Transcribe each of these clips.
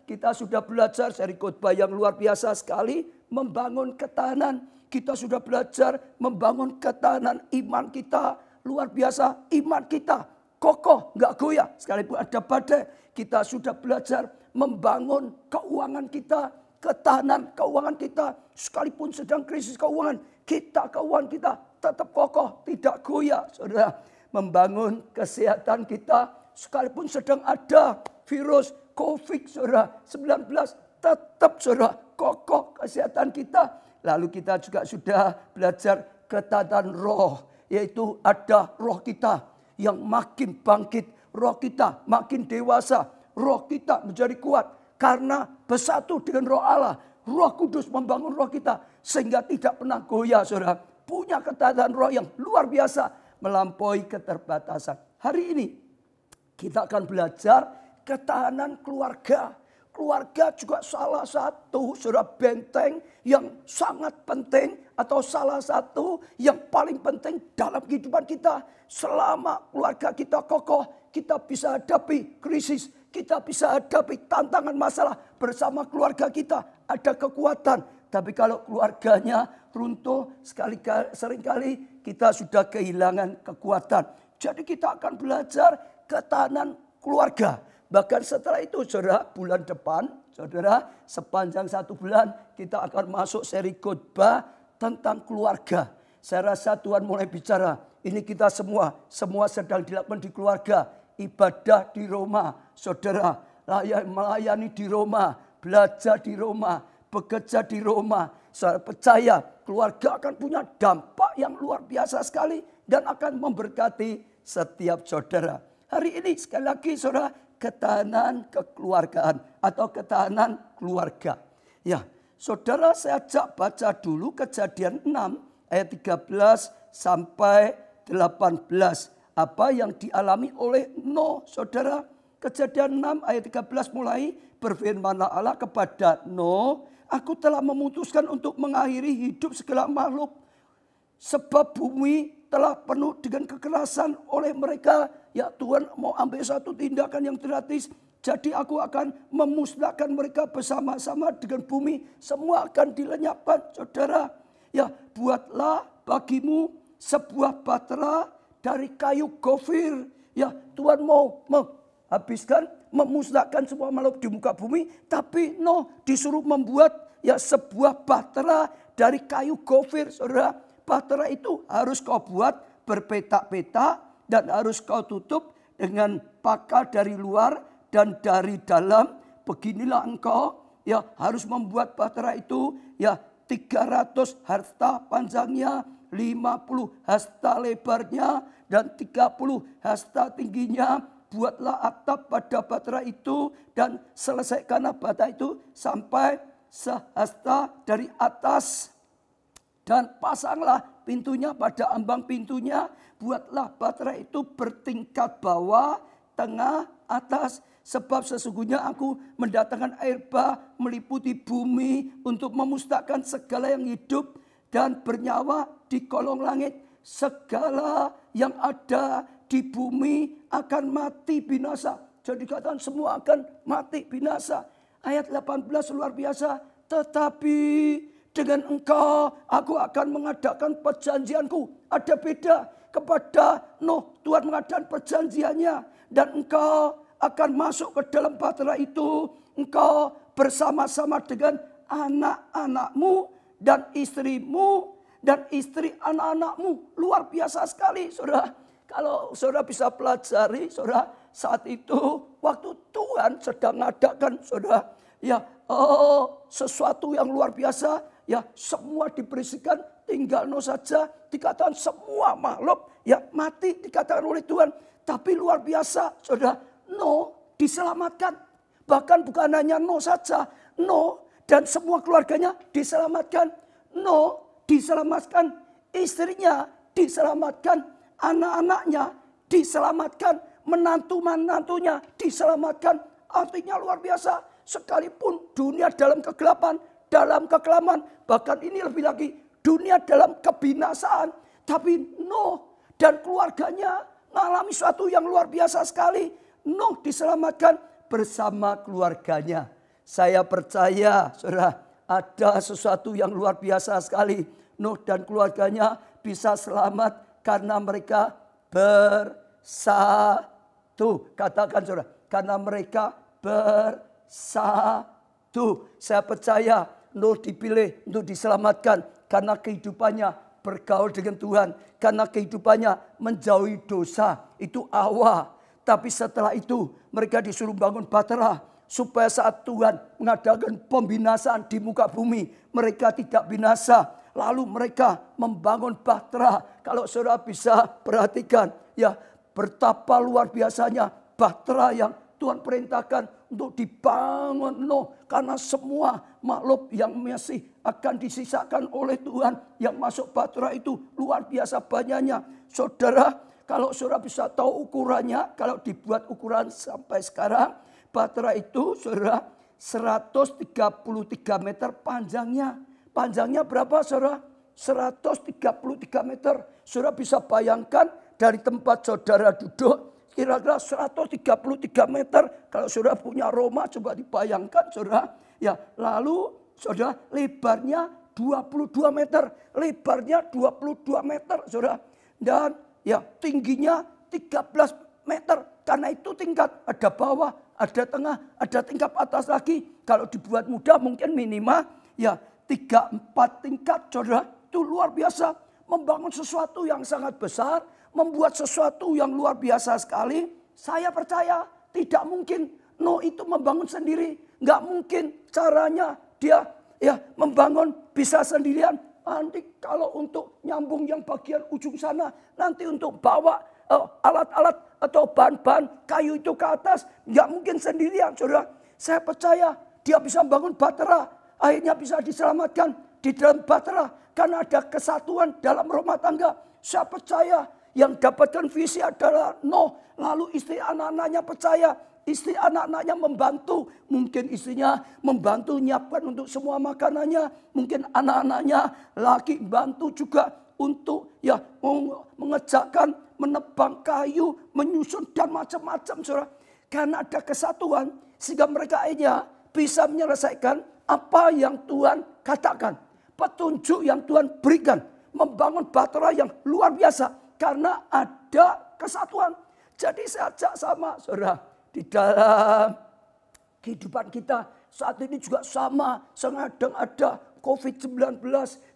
kita sudah belajar seri khotbah yang luar biasa sekali. Membangun ketahanan. Kita sudah belajar membangun ketahanan iman kita. Luar biasa iman kita. Kokoh, nggak goyah. Sekalipun ada badai. Kita sudah belajar membangun keuangan kita. Ketahanan keuangan kita. Sekalipun sedang krisis keuangan. Keuangan kita tetap kokoh. Tidak goyah. Saudara, membangun kesehatan kita. Sekalipun sedang ada virus COVID, saudara, 19. Tetap, saudara, kokoh kesehatan kita. Lalu kita juga sudah belajar ketahanan roh. Yaitu ada roh kita yang makin bangkit. Roh kita makin dewasa. Roh kita menjadi kuat. Karena bersatu dengan roh Allah. Roh Kudus membangun roh kita. Sehingga tidak pernah goyah, saudara. Punya ketahanan roh yang luar biasa. Melampaui keterbatasan. Hari ini kita akan belajar ketahanan keluarga. Keluarga juga salah satu, saudara, benteng yang sangat penting. Atau salah satu yang paling penting dalam kehidupan kita. Selama keluarga kita kokoh, kita bisa hadapi krisis. Kita bisa hadapi tantangan masalah bersama keluarga kita. Ada kekuatan. Tapi kalau keluarganya runtuh, seringkali kita sudah kehilangan kekuatan. Jadi kita akan belajar ketahanan keluarga. Bahkan setelah itu, saudara, bulan depan, saudara, sepanjang 1 bulan kita akan masuk seri khotbah tentang keluarga. Saya rasa Tuhan mulai bicara, ini kita semua sedang dilakukan di keluarga. Ibadah di rumah, saudara, melayani di rumah, belajar di rumah, bekerja di rumah. Saya percaya keluarga akan punya dampak yang luar biasa sekali dan akan memberkati setiap saudara. Hari ini sekali lagi, saudara, ketahanan kekeluargaan atau ketahanan keluarga. Ya, saudara, saya ajak baca dulu Kejadian 6 ayat 13 sampai 18. Apa yang dialami oleh Nuh, saudara. Kejadian 6 ayat 13 mulai, berfirmanlah Allah kepada Nuh, aku telah memutuskan untuk mengakhiri hidup segala makhluk. Sebab bumi telah penuh dengan kekerasan oleh mereka. Ya, Tuhan mau ambil satu tindakan yang drastis. Jadi aku akan memusnahkan mereka bersama-sama dengan bumi. Semua akan dilenyapkan, saudara. Ya, buatlah bagimu sebuah bahtera dari kayu gofir. Ya, Tuhan mau menghabiskan, memusnahkan semua makhluk di muka bumi. Tapi disuruh membuat ya sebuah bahtera dari kayu gofir, saudara. Bahtera itu harus kau buat berpetak-petak dan harus kau tutup dengan pakal dari luar dan dari dalam. Beginilah engkau ya harus membuat bahtera itu ya 300 hasta panjangnya, 50 hasta lebarnya dan 30 hasta tingginya. Buatlah atap pada bahtera itu dan selesaikanlah bahtera itu sampai sehasta dari atas. Dan pasanglah pintunya pada ambang pintunya. Buatlah bahtera itu bertingkat bawah, tengah, atas. Sebab sesungguhnya aku mendatangkan air bah meliputi bumi untuk memusnahkan segala yang hidup dan bernyawa di kolong langit. Segala yang ada di bumi akan mati binasa. Jadi dikatakan semua akan mati binasa. Ayat 18 luar biasa. Tetapi dengan engkau aku akan mengadakan perjanjianku. Ada beda kepada Nuh. Tuhan mengadakan perjanjiannya. Dan engkau akan masuk ke dalam bahtera itu. Engkau bersama-sama dengan anak-anakmu dan istrimu dan istri anak-anakmu. Luar biasa sekali, saudara. Kalau saudara bisa pelajari, saudara, saat itu waktu Tuhan sedang mengadakan, saudara, ya sesuatu yang luar biasa. Ya, semua diberisikan, tinggal Nuh saja. Dikatakan semua makhluk ya mati dikatakan oleh Tuhan. Tapi luar biasa, saudara, Nuh diselamatkan. Bahkan bukan hanya Nuh saja, Nuh dan semua keluarganya diselamatkan. Nuh diselamatkan, istrinya diselamatkan, anak-anaknya diselamatkan, menantu-menantunya diselamatkan. Artinya luar biasa. Sekalipun dunia dalam kegelapan, dalam kekelaman, bahkan ini lebih lagi dunia dalam kebinasaan. Tapi Nuh dan keluarganya mengalami sesuatu yang luar biasa sekali. Nuh diselamatkan bersama keluarganya. Saya percaya, saudara, ada sesuatu yang luar biasa sekali. Nuh dan keluarganya bisa selamat karena mereka bersatu. Katakan saudara, karena mereka bersatu. Saya percaya Nuh dipilih untuk diselamatkan karena kehidupannya bergaul dengan Tuhan. Karena kehidupannya menjauhi dosa. Itu awal. Tapi setelah itu mereka disuruh bangun bahtera. Supaya saat Tuhan mengadakan pembinasaan di muka bumi, mereka tidak binasa. Lalu mereka membangun bahtera. Kalau saudara bisa perhatikan, ya betapa luar biasanya bahtera yang Tuhan perintahkan untuk dibangun Nuh. Karena semua makhluk yang masih akan disisakan oleh Tuhan yang masuk bahtera itu luar biasa banyaknya. Saudara, kalau saudara bisa tahu ukurannya, kalau dibuat ukuran sampai sekarang, bahtera itu saudara 133 meter panjangnya. Panjangnya berapa saudara? 133 meter. Saudara bisa bayangkan dari tempat saudara duduk kira-kira 133 meter. Kalau saudara punya Roma coba dibayangkan saudara. Ya, lalu saudara lebarnya 22 meter. Lebarnya 22 meter saudara. Dan ya tingginya 13 meter. Karena itu tingkat ada bawah, ada tengah, ada tingkat atas lagi. Kalau dibuat mudah mungkin minimal ya 3-4 tingkat saudara. Itu luar biasa. Membangun sesuatu yang sangat besar. Membuat sesuatu yang luar biasa sekali. Saya percaya tidak mungkin Nuh itu membangun sendiri. Nggak mungkin caranya dia ya membangun bisa sendirian. Nanti kalau untuk nyambung yang bagian ujung sana. Nanti untuk bawa alat-alat atau bahan-bahan kayu itu ke atas. Nggak mungkin sendirian saudara. Saya percaya dia bisa bangun bahtera. Akhirnya bisa diselamatkan di dalam bahtera. Karena ada kesatuan dalam rumah tangga. Saya percaya yang dapatkan visi adalah Nuh. Lalu istri anak-anaknya percaya. Istri anak-anaknya membantu. Mungkin istrinya membantu nyiapkan untuk semua makanannya. Mungkin anak-anaknya lagi bantu juga untuk ya mengerjakan, menebang kayu, menyusun dan macam-macam saudara. Karena ada kesatuan sehingga mereka akhirnya bisa menyelesaikan apa yang Tuhan katakan. Petunjuk yang Tuhan berikan. Membangun bahtera yang luar biasa. Karena ada kesatuan. Jadi saya ajak sama saudara. Di dalam kehidupan kita saat ini juga sama. Sedang ada COVID-19.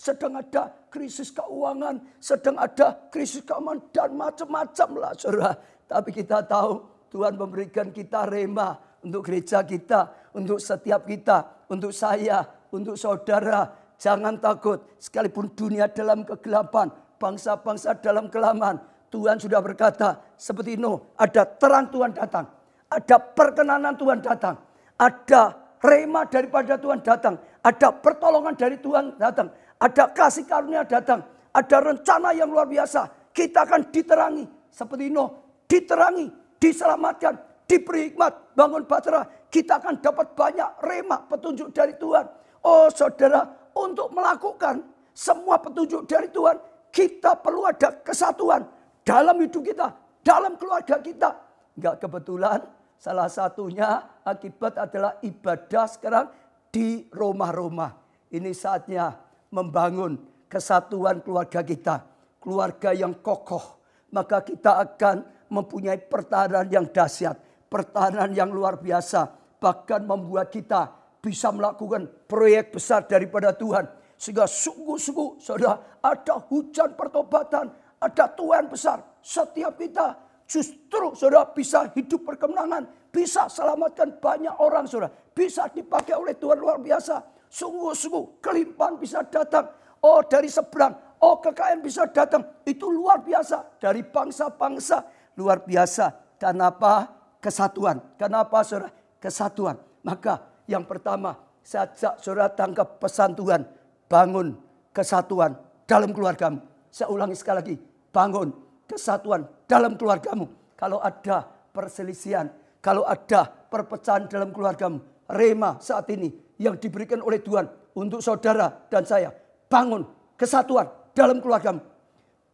Sedang ada krisis keuangan. Sedang ada krisis keamanan dan macam-macam lah saudara. Tapi kita tahu Tuhan memberikan kita rema untuk gereja kita. Untuk setiap kita. Untuk saya. Untuk saudara. Jangan takut, sekalipun dunia dalam kegelapan, bangsa-bangsa dalam kelaman. Tuhan sudah berkata, seperti Nuh, ada terang Tuhan datang. Ada perkenanan Tuhan datang. Ada rema daripada Tuhan datang. Ada pertolongan dari Tuhan datang. Ada kasih karunia datang. Ada rencana yang luar biasa. Kita akan diterangi. Seperti Nuh, diterangi, diselamatkan, diberi hikmat, bangun bahtera. Kita akan dapat banyak rema, petunjuk dari Tuhan. Oh saudara, untuk melakukan semua petunjuk dari Tuhan, kita perlu ada kesatuan dalam hidup kita, dalam keluarga kita. Enggak kebetulan, salah satunya akibat adalah ibadah sekarang di rumah-rumah. Ini saatnya membangun kesatuan keluarga kita, keluarga yang kokoh. Maka kita akan mempunyai pertahanan yang dahsyat, pertahanan yang luar biasa, bahkan membuat kita bisa melakukan proyek besar daripada Tuhan. Sehingga sungguh-sungguh saudara ada hujan pertobatan. Ada Tuhan besar. Setiap kita justru saudara bisa hidup perkemenangan. Bisa selamatkan banyak orang saudara. Bisa dipakai oleh Tuhan luar biasa. Sungguh-sungguh kelimpahan bisa datang. Oh dari seberang. Oh kekayaan bisa datang. Itu luar biasa. Dari bangsa-bangsa luar biasa. Kenapa? Kesatuan. Kenapa saudara? Kesatuan. Maka yang pertama, saya ajak saudara tangkap pesan Tuhan. Bangun kesatuan dalam keluargamu. Saya ulangi sekali lagi. Bangun kesatuan dalam keluargamu. Kalau ada perselisihan, kalau ada perpecahan dalam keluargamu. Rema saat ini yang diberikan oleh Tuhan untuk saudara dan saya. Bangun kesatuan dalam keluargamu.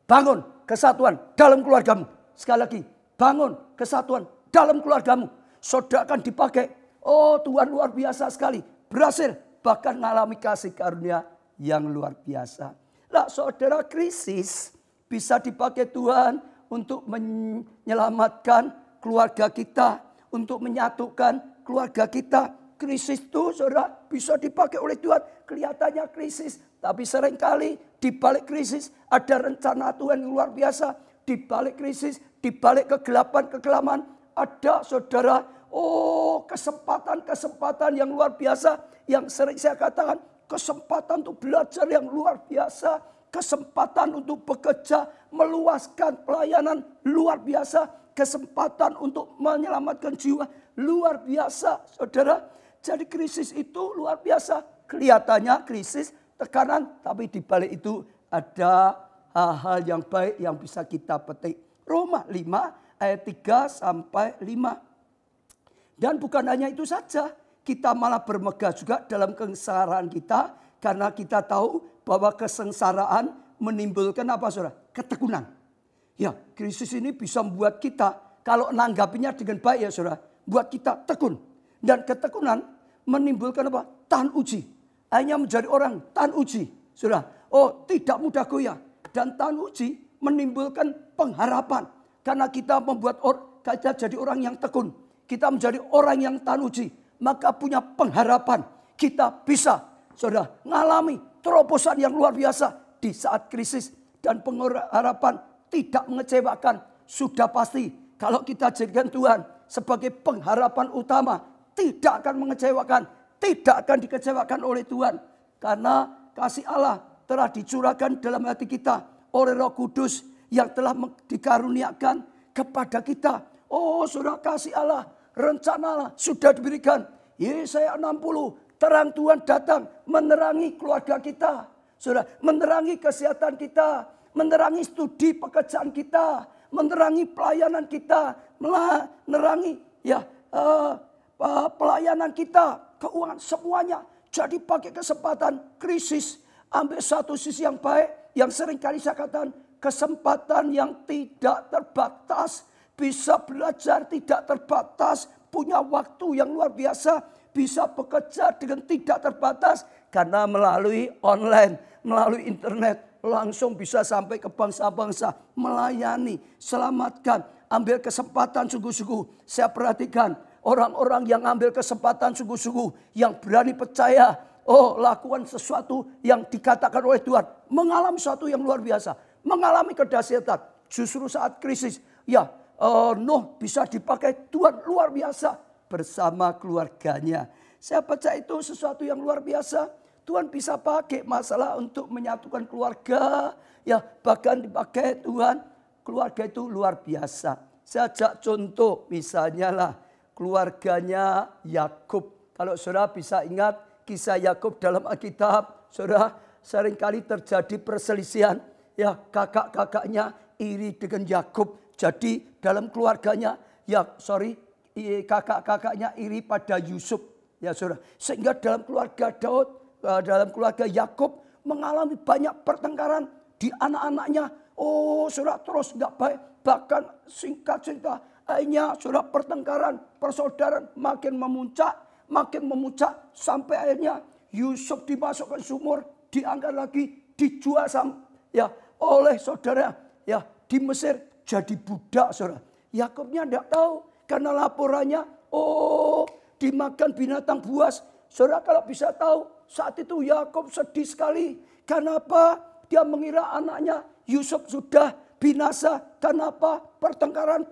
Bangun kesatuan dalam keluargamu. Sekali lagi, bangun kesatuan dalam keluargamu. Saudara akan dipakai Oh Tuhan luar biasa sekali. Berhasil bahkan mengalami kasih karunia yang luar biasa. Lah saudara, krisis bisa dipakai Tuhan untuk menyelamatkan keluarga kita. Untuk menyatukan keluarga kita. Krisis itu saudara bisa dipakai oleh Tuhan. Kelihatannya krisis. Tapi seringkali di balik krisis ada rencana Tuhan yang luar biasa. Di balik krisis, di balik kegelapan-kegelapan ada saudara. Oh kesempatan-kesempatan yang luar biasa. Yang sering saya katakan kesempatan untuk belajar yang luar biasa. Kesempatan untuk bekerja, meluaskan pelayanan luar biasa. Kesempatan untuk menyelamatkan jiwa luar biasa saudara. Jadi krisis itu luar biasa. Kelihatannya krisis, tekanan. Tapi di balik itu ada hal-hal yang baik yang bisa kita petik. Roma 5 ayat 3 sampai 5. Dan bukan hanya itu saja, kita malah bermegah juga dalam kesengsaraan kita. Karena kita tahu bahwa kesengsaraan menimbulkan apa saudara? Ketekunan. Ya, krisis ini bisa membuat kita, kalau nanggapinya dengan baik ya saudara, buat kita tekun. Dan ketekunan menimbulkan apa? Tahan uji. Hanya menjadi orang tahan uji. Saudara, oh tidak mudah goyah. Dan tahan uji menimbulkan pengharapan. Karena kita membuat kita jadi orang yang tekun. Kita menjadi orang yang tahan uji. Maka punya pengharapan. Kita bisa, saudara, mengalami terobosan yang luar biasa di saat krisis. Dan pengharapan tidak mengecewakan. Sudah pasti kalau kita jadikan Tuhan sebagai pengharapan utama. Tidak akan mengecewakan. Tidak akan dikecewakan oleh Tuhan. Karena kasih Allah telah dicurahkan dalam hati kita oleh Roh Kudus yang telah dikaruniakan kepada kita. Oh saudara, kasih Allah, rencana Allah sudah diberikan. Yesaya 60, terang Tuhan datang menerangi keluarga kita. Saudara, menerangi kesehatan kita, menerangi studi pekerjaan kita, menerangi pelayanan kita, menerangi pelayanan kita, keuangan semuanya. Jadi pakai kesempatan krisis, ambil satu sisi yang baik, yang sering kali saya katakan, kesempatan yang tidak terbatas. Bisa belajar tidak terbatas, punya waktu yang luar biasa, bisa bekerja dengan tidak terbatas. Karena melalui online, melalui internet, langsung bisa sampai ke bangsa-bangsa, melayani, selamatkan, ambil kesempatan sungguh-sungguh. Saya perhatikan orang-orang yang ambil kesempatan sungguh-sungguh, yang berani percaya, lakukan sesuatu yang dikatakan oleh Tuhan, mengalami sesuatu yang luar biasa, mengalami kedahsyatan. Justru saat krisis, Nuh bisa dipakai Tuhan luar biasa bersama keluarganya. Saya percaya itu sesuatu yang luar biasa. Tuhan bisa pakai masalah untuk menyatukan keluarga. Ya, bahkan dipakai Tuhan, keluarga itu luar biasa. Saya ajak contoh misalnya lah keluarganya Yakub. Kalau saudara bisa ingat kisah Yakub dalam Alkitab, saudara, seringkali terjadi perselisihan. Ya, kakak-kakaknya iri dengan Yakub. Jadi dalam keluarganya, kakak-kakaknya iri pada Yusuf. Ya saudara, sehingga dalam keluarga Daud, dalam keluarga Yakub mengalami banyak pertengkaran di anak-anaknya. Oh saudara, terus nggak baik. Bahkan singkat cerita, akhirnya saudara pertengkaran, persaudaraan makin memuncak. Sampai akhirnya Yusuf dimasukkan sumur, diangkat lagi, dijual oleh saudara di Mesir. Jadi budak saudara. Yakubnya tidak tahu. Karena laporannya, dimakan binatang buas. Saudara kalau bisa tahu, saat itu Yakub sedih sekali. Kenapa? Dia mengira anaknya Yusuf sudah binasa. Kenapa? Pertengkaran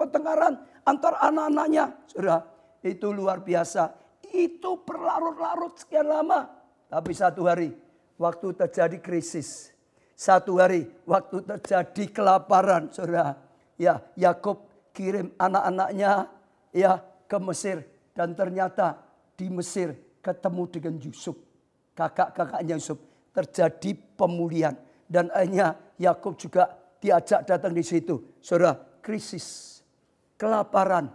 antar anak-anaknya. Saudara, itu luar biasa. Itu berlarut-larut sekian lama. Tapi satu hari, waktu terjadi krisis. Satu hari, waktu terjadi kelaparan, saudara. Yakub kirim anak-anaknya ke Mesir. Dan ternyata di Mesir ketemu dengan Yusuf. Kakak-kakaknya Yusuf. Terjadi pemulihan. Dan akhirnya Yakub juga diajak datang di situ. Saudara, krisis, kelaparan,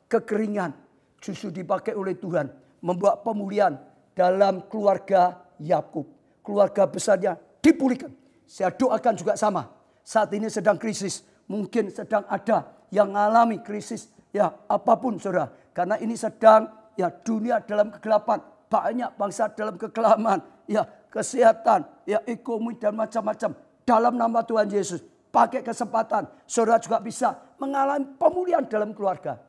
kekeringan justru dipakai oleh Tuhan. Membuat pemulihan dalam keluarga Yakub. Keluarga besarnya dipulihkan. Saya doakan juga sama. Saat ini sedang krisis. Mungkin sedang ada yang mengalami krisis. Ya apapun saudara. Karena ini sedang ya dunia dalam kegelapan, banyak bangsa dalam kekelaman, ya kesehatan, ya ekonomi dan macam-macam. Dalam nama Tuhan Yesus, pakai kesempatan, saudara juga bisa mengalami pemulihan dalam keluarga.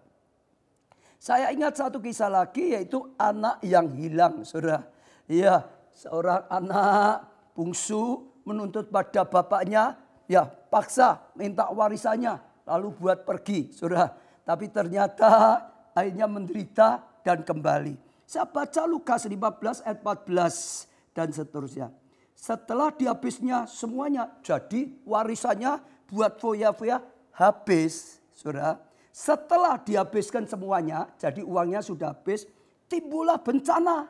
Saya ingat satu kisah lagi, yaitu anak yang hilang, saudara. Ya, seorang anak bungsu menuntut pada bapaknya, ya paksa minta warisannya, lalu buat pergi, saudara. Tapi ternyata akhirnya menderita dan kembali. Saya baca Lukas 15 ayat 14 dan seterusnya. Setelah dihabisnya semuanya, jadi warisannya buat foya-foya habis, saudara. Setelah dihabiskan semuanya, jadi uangnya sudah habis, timbullah bencana,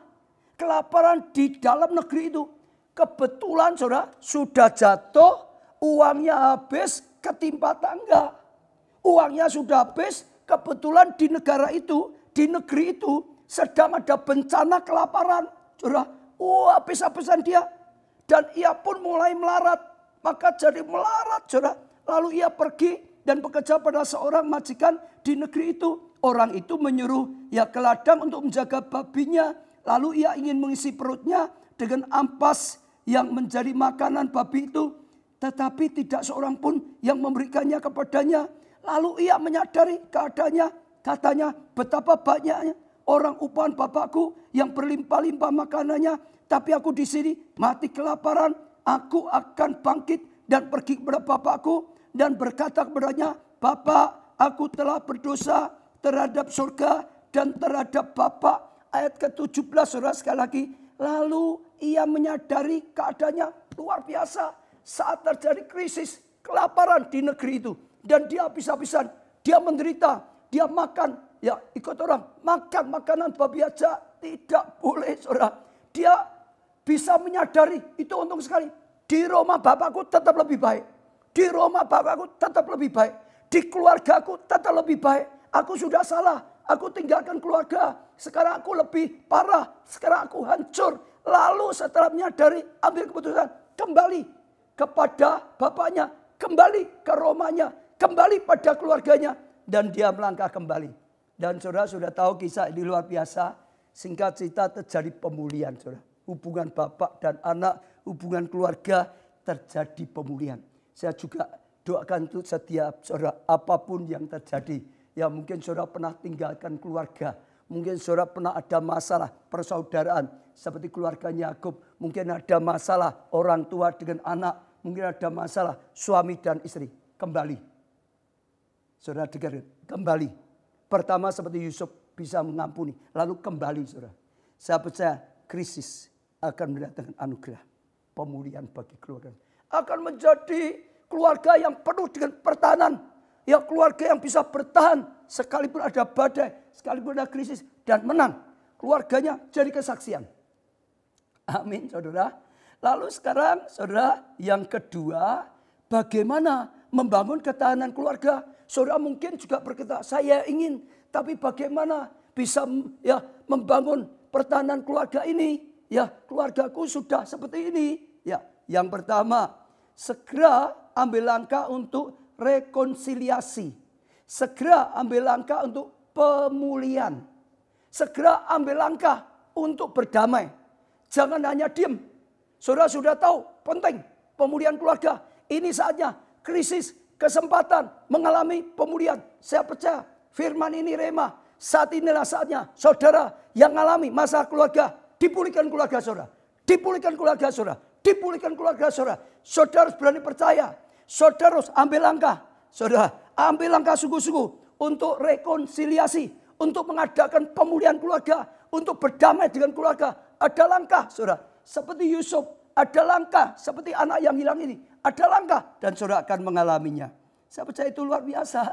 kelaparan di dalam negeri itu. Kebetulan saudara sudah jatuh, uangnya habis, ketimpa tangga. Uangnya sudah habis, kebetulan di negara itu, di negeri itu sedang ada bencana kelaparan. Saudara, habis-habisan dia. Dan ia pun mulai melarat. Maka jadi melarat, saudara. Lalu ia pergi dan bekerja pada seorang majikan di negeri itu. Orang itu menyuruh ia ke ladang untuk menjaga babinya. Lalu ia ingin mengisi perutnya dengan ampas yang menjadi makanan babi itu. Tetapi tidak seorang pun yang memberikannya kepadanya. Lalu ia menyadari keadaannya. Katanya, betapa banyaknya orang upahan bapakku yang berlimpah-limpah makanannya. Tapi aku di sini mati kelaparan. Aku akan bangkit dan pergi kepada bapakku. Dan berkata kepadanya, Bapak, aku telah berdosa terhadap surga dan terhadap Bapak. Ayat ke-17, saudara, sekali lagi. Lalu ia menyadari keadaannya luar biasa. Saat terjadi krisis kelaparan di negeri itu. Dan dia habis-habisan, dia menderita, dia makan. Ya ikut orang, makan makanan babi aja tidak boleh, saudara. Dia bisa menyadari, itu untung sekali. Di rumah bapakku tetap lebih baik. Di rumah bapakku tetap lebih baik. Di keluargaku tetap lebih baik. Aku sudah salah. Aku tinggalkan keluarga. Sekarang aku lebih parah. Sekarang aku hancur. Lalu setelah menyadari, ambil keputusan. Kembali kepada bapaknya. Kembali ke rumahnya. Kembali pada keluarganya. Dan dia melangkah kembali. Dan saudara sudah tahu kisah ini luar biasa. Singkat cerita terjadi pemulihan, saudara. Hubungan bapak dan anak, hubungan keluarga terjadi pemulihan. Saya juga doakan untuk setiap saudara, apapun yang terjadi. Ya mungkin saudara pernah tinggalkan keluarga. Mungkin saudara pernah ada masalah persaudaraan. Seperti keluarganya Yakub. Mungkin ada masalah orang tua dengan anak. Mungkin ada masalah suami dan istri. Kembali. Saudara dengar, kembali. Pertama seperti Yusuf bisa mengampuni. Lalu kembali, saudara. Saya percaya krisis akan mendatangkan anugerah. Pemulihan bagi keluarga. Akan menjadi keluarga yang penuh dengan pertahanan. Ya keluarga yang bisa bertahan. Sekalipun ada badai. Sekalipun ada krisis. Dan menang. Keluarganya jadi kesaksian. Amin, saudara. Lalu sekarang, saudara, yang kedua. Bagaimana membangun ketahanan keluarga. Saudara mungkin juga berkata, saya ingin. Tapi bagaimana bisa ya membangun pertahanan keluarga ini. Ya keluargaku sudah seperti ini. Ya yang pertama. Segera ambil langkah untuk rekonsiliasi. Segera ambil langkah untuk pemulihan. Segera ambil langkah untuk berdamai. Jangan hanya diam. Saudara sudah tahu penting pemulihan keluarga. Ini saatnya krisis, kesempatan mengalami pemulihan. Saya percaya firman ini rema. Saat inilah saatnya saudara yang mengalami masalah keluarga. Dipulihkan keluarga saudara. Dipulihkan keluarga saudara. Dipulihkan keluarga saudara. Saudara harus berani percaya. Saudara harus ambil langkah. Saudara ambil langkah sungguh-sungguh untuk rekonsiliasi. Untuk mengadakan pemulihan keluarga. Untuk berdamai dengan keluarga. Ada langkah saudara. Seperti Yusuf. Ada langkah seperti anak yang hilang ini. Ada langkah dan saudara akan mengalaminya. Saya percaya itu luar biasa.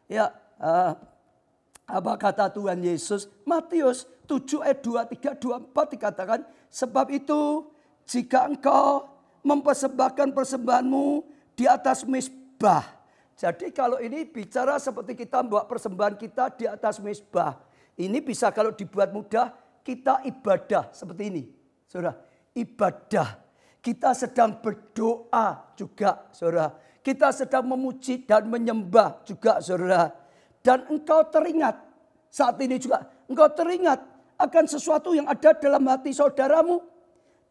Ya, apa kata Tuhan Yesus? Matius 7 ayat 23, 24 dikatakan. Sebab itu jika engkau mempersembahkan persembahanmu di atas mezbah. Jadi kalau ini bicara seperti kita membawa persembahan kita di atas mezbah. Ini bisa kalau dibuat mudah kita ibadah seperti ini. Saudara, ibadah. Kita sedang berdoa juga, saudara. Kita sedang memuji dan menyembah juga, saudara. Dan engkau teringat saat ini juga engkau teringat akan sesuatu yang ada dalam hati saudaramu.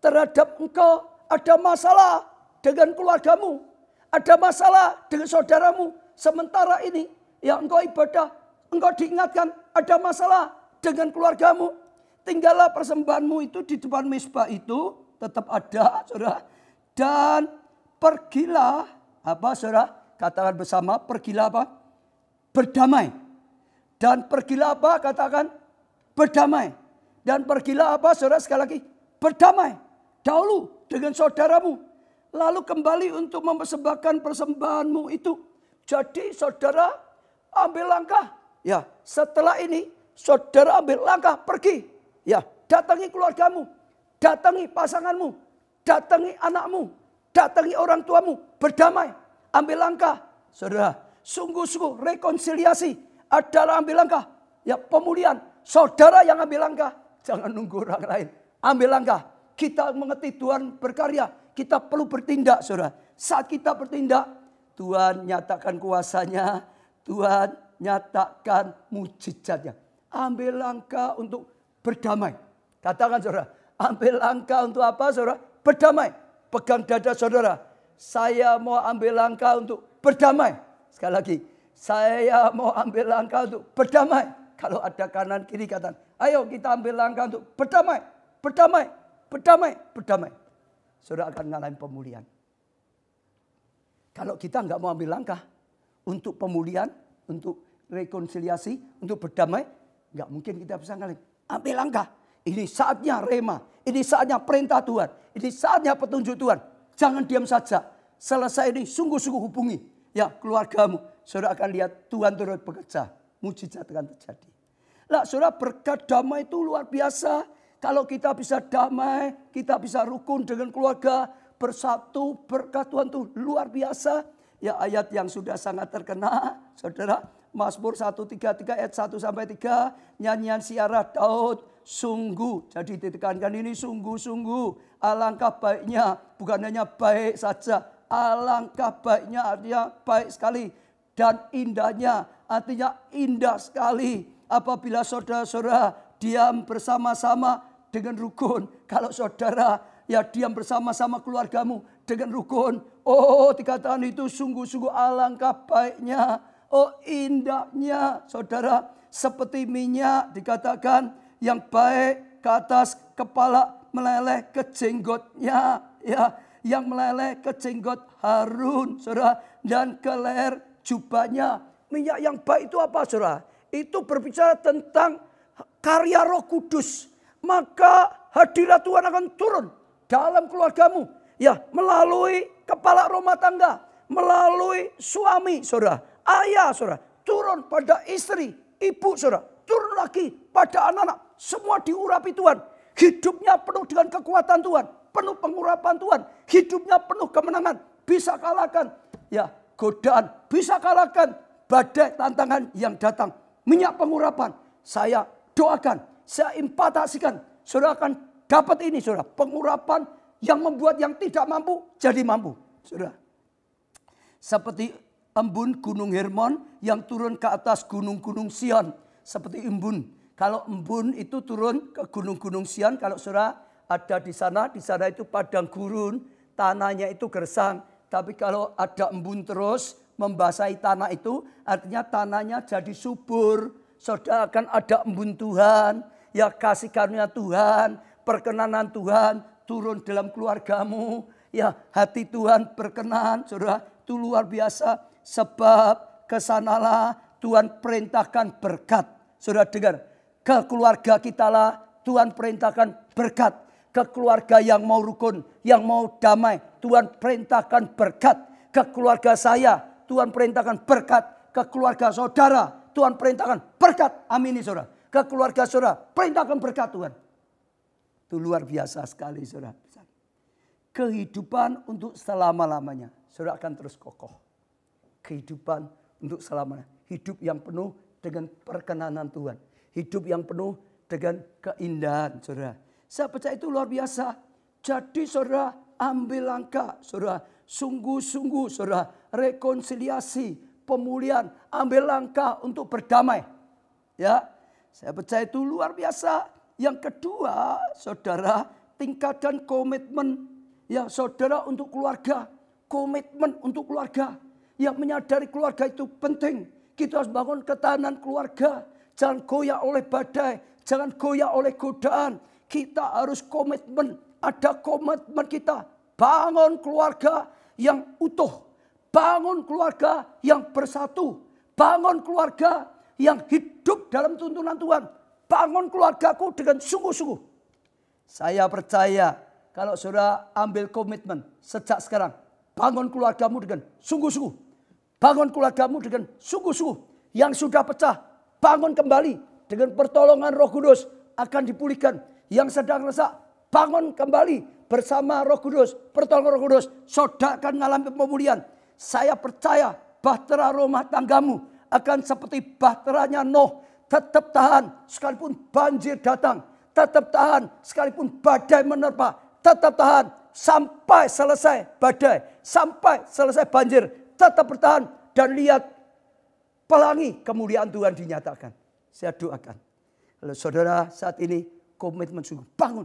Terhadap engkau ada masalah dengan keluargamu. Ada masalah dengan saudaramu. Sementara ini ya engkau ibadah, engkau diingatkan ada masalah dengan keluargamu. Tinggallah persembahanmu itu di depan mezbah itu tetap ada, saudara. Dan pergilah, apa saudara? Katakan bersama, pergilah apa? Berdamai. Dan pergilah apa? Katakan berdamai. Dan pergilah apa saudara? Sekali lagi, berdamai. Dahulu dengan saudaramu. Lalu kembali untuk mempersembahkan persembahanmu itu. Jadi saudara ambil langkah. Ya, setelah ini saudara ambil langkah pergi. Ya, datangi keluargamu, datangi pasanganmu, datangi anakmu, datangi orang tuamu, berdamai, ambil langkah. Saudara, sungguh-sungguh rekonsiliasi adalah ambil langkah. Ya, pemulihan, saudara yang ambil langkah, jangan nunggu orang lain. Ambil langkah, kita mengerti Tuhan berkarya, kita perlu bertindak, saudara. Saat kita bertindak, Tuhan nyatakan kuasanya, Tuhan nyatakan mujizatnya. Ambil langkah untuk berdamai. Katakan saudara, ambil langkah untuk apa saudara? Berdamai. Pegang dada saudara. Saya mau ambil langkah untuk berdamai. Sekali lagi, saya mau ambil langkah untuk berdamai. Kalau ada kanan kiri katakan, ayo kita ambil langkah untuk berdamai. Berdamai, berdamai, berdamai. Saudara akan ngalahin pemulihan. Kalau kita nggak mau ambil langkah untuk pemulihan, untuk rekonsiliasi, untuk berdamai, nggak mungkin kita bisa ngalahin. Ambil langkah. Ini saatnya rema. Ini saatnya perintah Tuhan. Ini saatnya petunjuk Tuhan. Jangan diam saja. Selesai ini sungguh-sungguh hubungi. Ya, keluargamu. Saudara akan lihat Tuhan turut bekerja. Mujizat akan terjadi. Lah, saudara, berkat damai itu luar biasa. Kalau kita bisa damai, kita bisa rukun dengan keluarga, bersatu, berkat Tuhan itu luar biasa. Ya, ayat yang sudah sangat terkenal, saudara. Mazmur 133 ayat 1 sampai 3. Nyanyian siarah Daud. Sungguh. Jadi ditekankan ini sungguh-sungguh. Alangkah baiknya. Bukan hanya baik saja. Alangkah baiknya artinya baik sekali. Dan indahnya. Artinya indah sekali. Apabila saudara-saudara diam bersama-sama dengan rukun. Kalau saudara ya diam bersama-sama keluargamu dengan rukun. Oh, dikatakan itu sungguh-sungguh alangkah baiknya. Oh, indahnya saudara, seperti minyak dikatakan yang baik ke atas kepala meleleh ke jenggotnya, ya, yang meleleh ke jenggot Harun, saudara, dan ke leher jubahnya. Minyak yang baik itu apa, saudara? Itu berbicara tentang karya Roh Kudus. Maka hadirat Tuhan akan turun dalam keluargamu, ya, melalui kepala rumah tangga, melalui suami, saudara. Ayah, saudara, turun pada istri, ibu, saudara, turun lagi pada anak-anak. Semua diurapi Tuhan. Hidupnya penuh dengan kekuatan Tuhan, penuh pengurapan Tuhan. Hidupnya penuh kemenangan, bisa kalahkan ya godaan, bisa kalahkan badai tantangan yang datang. Minyak pengurapan, saya doakan, saya impatasikan, saudara akan dapat ini, saudara, pengurapan yang membuat yang tidak mampu jadi mampu, saudara. Seperti embun gunung Hermon yang turun ke atas gunung-gunung Sion. Seperti embun. Kalau embun itu turun ke gunung-gunung Sion. Kalau saudara ada di sana itu padang gurun. Tanahnya itu gersang. Tapi kalau ada embun terus membasahi tanah itu. Artinya tanahnya jadi subur. Saudara akan ada embun Tuhan. Ya, kasih karunia Tuhan. Perkenanan Tuhan turun dalam keluargamu. Ya, hati Tuhan berkenan. Saudara, itu luar biasa. Sebab kesanalah Tuhan perintahkan berkat. Saudara dengar, ke keluarga kita lah Tuhan perintahkan berkat. Ke keluarga yang mau rukun, yang mau damai, Tuhan perintahkan berkat. Ke keluarga saya, Tuhan perintahkan berkat. Ke keluarga saudara, Tuhan perintahkan berkat. Amin, saudara. Ke keluarga saudara, perintahkan berkat Tuhan. Itu luar biasa sekali, saudara. Kehidupan untuk selama-lamanya. Saudara akan terus kokoh. Kehidupan untuk selamanya. Hidup yang penuh dengan perkenanan Tuhan. Hidup yang penuh dengan keindahan, saudara. Saya percaya itu luar biasa. Jadi saudara ambil langkah, saudara. Sungguh-sungguh saudara rekonsiliasi, pemulihan. Ambil langkah untuk berdamai. Ya, Saya percaya itu luar biasa. Yang kedua, saudara, tingkatkan komitmen ya saudara untuk keluarga. Komitmen untuk keluarga. Yang menyadari keluarga itu penting. Kita harus bangun ketahanan keluarga. Jangan goyah oleh badai. Jangan goyah oleh godaan. Kita harus komitmen. Ada komitmen kita. Bangun keluarga yang utuh. Bangun keluarga yang bersatu. Bangun keluarga yang hidup dalam tuntunan Tuhan. Bangun keluargaku dengan sungguh-sungguh. Saya percaya kalau saudara ambil komitmen sejak sekarang. Bangun keluargamu dengan sungguh-sungguh. Bangun keluargamu dengan sungguh-sungguh. Yang sudah pecah, bangun kembali. Dengan pertolongan Roh Kudus akan dipulihkan. Yang sedang rusak, bangun kembali bersama Roh Kudus. Pertolongan Roh Kudus, saudara akan mengalami pemulihan. Saya percaya bahtera rumah tanggamu akan seperti bahteranya Nuh. Tetap tahan sekalipun banjir datang. Tetap tahan sekalipun badai menerpa. Tetap tahan sampai selesai badai. Sampai selesai banjir. Tetap bertahan dan lihat pelangi kemuliaan Tuhan dinyatakan. Saya doakan. Lalu saudara saat ini komitmen sungguh. Bangun.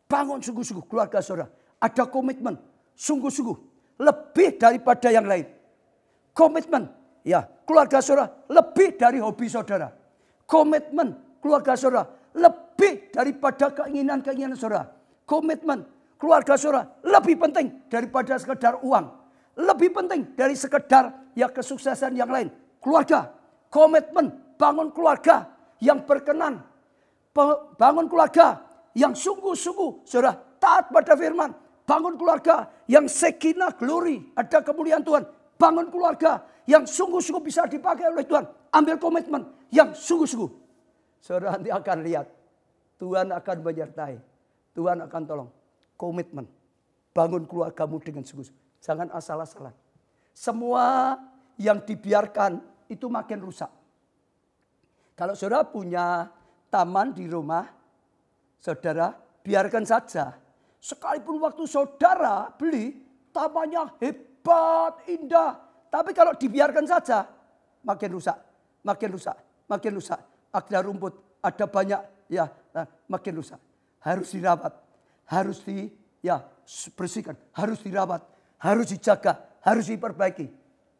Bangun sungguh-sungguh keluarga saudara. Ada komitmen sungguh-sungguh. Lebih daripada yang lain. Komitmen. Ya, keluarga saudara lebih dari hobi saudara. Komitmen keluarga saudara lebih daripada keinginan-keinginan saudara. Komitmen keluarga saudara lebih penting daripada sekedar uang. Lebih penting dari sekedar ya kesuksesan yang lain. Keluarga, komitmen, bangun keluarga yang berkenan. Bangun keluarga yang sungguh-sungguh saudara taat pada firman. Bangun keluarga yang sekinah glory, ada kemuliaan Tuhan. Bangun keluarga yang sungguh-sungguh bisa dipakai oleh Tuhan. Ambil komitmen yang sungguh-sungguh. Saudara nanti akan lihat. Tuhan akan menyertai. Tuhan akan tolong. Komitmen. Bangun keluargamu dengan sungguh-sungguh. Jangan asal-asalan. Semua yang dibiarkan itu makin rusak. Kalau saudara punya taman di rumah, saudara biarkan saja. Sekalipun waktu saudara beli, tamannya hebat, indah. Tapi kalau dibiarkan saja, makin rusak, makin rusak, makin rusak. Ada rumput, ada banyak, ya makin rusak. Harus dirawat, harus bersihkan, harus dirawat, harus dijaga, harus diperbaiki.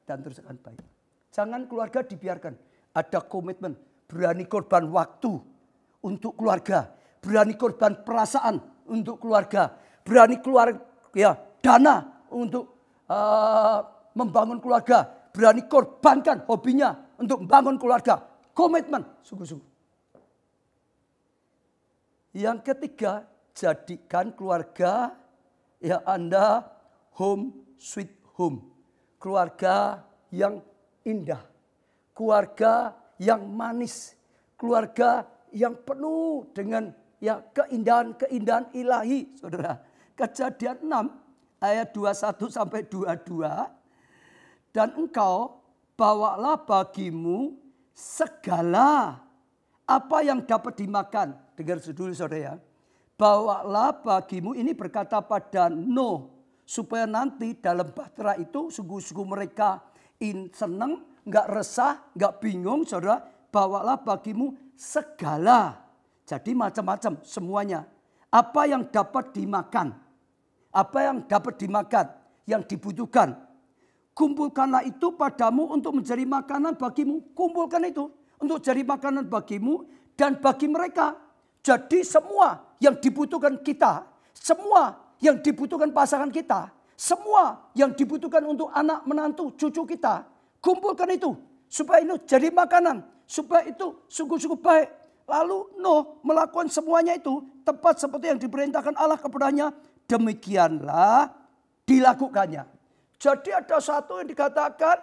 Dan terus akan baik. Jangan keluarga dibiarkan. Ada komitmen, berani korban waktu untuk keluarga. Berani korban perasaan untuk keluarga. Berani keluar dana untuk membangun keluarga. Berani korbankan hobinya untuk membangun keluarga. Komitmen sungguh-sungguh. Yang ketiga, jadikan keluarga Anda home sweet home. Keluarga yang indah. Keluarga yang manis. Keluarga yang penuh dengan keindahan-keindahan ilahi, saudara. Kejadian 6 ayat 21 sampai 22. Dan engkau bawalah bagimu segala apa yang dapat dimakan. Dengar dulu saudara ya. Bawalah bagimu, ini berkata pada Nuh. Supaya nanti dalam bahtera itu sungguh-sungguh mereka senang, nggak resah, nggak bingung saudara. Bawalah bagimu segala. Jadi macam-macam semuanya. Apa yang dapat dimakan. Apa yang dapat dimakan. Yang dibutuhkan. Kumpulkanlah itu padamu untuk menjadi makanan bagimu. Kumpulkan itu untuk jadi makanan bagimu dan bagi mereka. Jadi semua yang dibutuhkan kita. Semua yang dibutuhkan pasangan kita. Semua yang dibutuhkan untuk anak menantu cucu kita. Kumpulkan itu. Supaya itu jadi makanan. Supaya itu sungguh-sungguh baik. Lalu Nuh melakukan semuanya itu tepat seperti yang diperintahkan Allah kepadanya. Demikianlah dilakukannya. Jadi ada satu yang dikatakan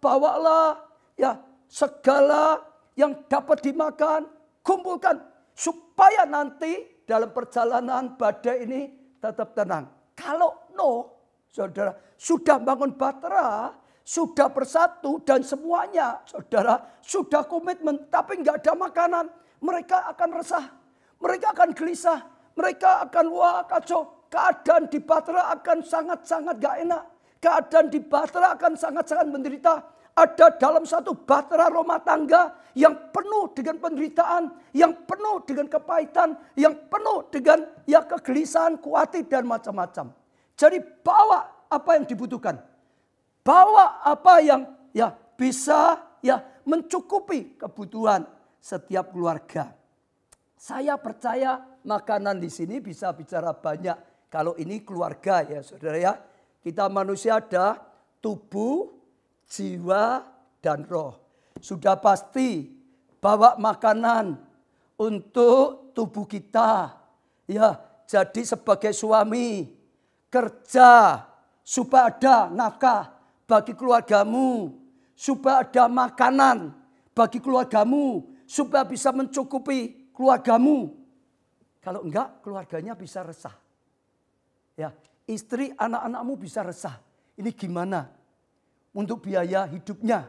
bawalah segala yang dapat dimakan, kumpulkan supaya nanti dalam perjalanan badai ini tetap tenang. Kalau Nuh, saudara, sudah bangun bahtera, sudah bersatu dan semuanya, saudara, sudah komitmen, tapi nggak ada makanan, mereka akan resah, mereka akan gelisah, mereka akan kacau. Keadaan di bahtera akan sangat-sangat gak enak. Keadaan di bahtera akan sangat-sangat menderita. ada dalam satu bahtera rumah tangga yang penuh dengan penderitaan, yang penuh dengan kepahitan, yang penuh dengan kegelisahan, khawatir dan macam-macam. Jadi bawa apa yang dibutuhkan. Bawa apa yang bisa mencukupi kebutuhan setiap keluarga. Saya percaya makanan di sini bisa bicara banyak. Kalau ini keluarga ya saudara ya. Kita manusia ada tubuh, jiwa, dan roh. Sudah pasti bawa makanan untuk tubuh kita. Ya, jadi sebagai suami kerja supaya ada nafkah bagi keluargamu, supaya ada makanan bagi keluargamu, supaya bisa mencukupi keluargamu. Kalau enggak, keluarganya bisa resah. Ya, istri, anak-anakmu bisa resah. Ini gimana? Untuk biaya hidupnya.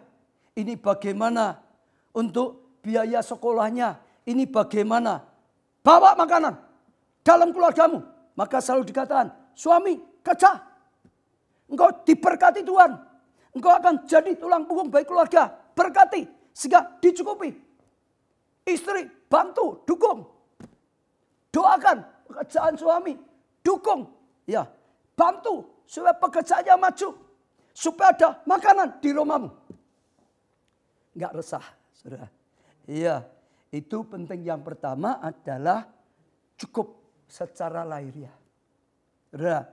Ini bagaimana? Untuk biaya sekolahnya. Ini bagaimana? Bawa makanan dalam keluargamu. Maka selalu dikatakan, suami kerja. Engkau diberkati Tuhan. Engkau akan jadi tulang punggung bagi keluarga. Berkati sehingga dicukupi. Istri bantu, dukung. Doakan pekerjaan suami. Dukung. Ya, bantu supaya pekerjaannya maju. Supaya ada makanan di rumahmu. Enggak resah, saudara. Iya, itu penting. Yang pertama adalah cukup secara lahiriah. Saudara.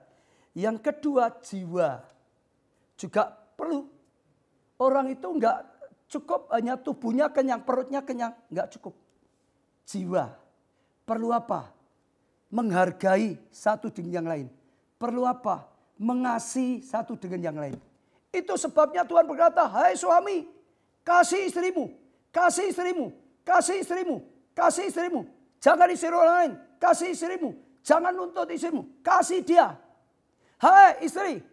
Yang kedua, jiwa. Juga perlu. Orang itu enggak cukup hanya tubuhnya kenyang, perutnya kenyang. Enggak cukup. Jiwa. Perlu apa? Menghargai satu dengan yang lain. Perlu apa? Mengasihi satu dengan yang lain. Itu sebabnya Tuhan berkata, hai suami, kasih istrimu, kasih istrimu, kasih istrimu, kasih istrimu. Jangan istri orang lain, kasih istrimu. Jangan nuntut istrimu, kasih dia. Hai istri,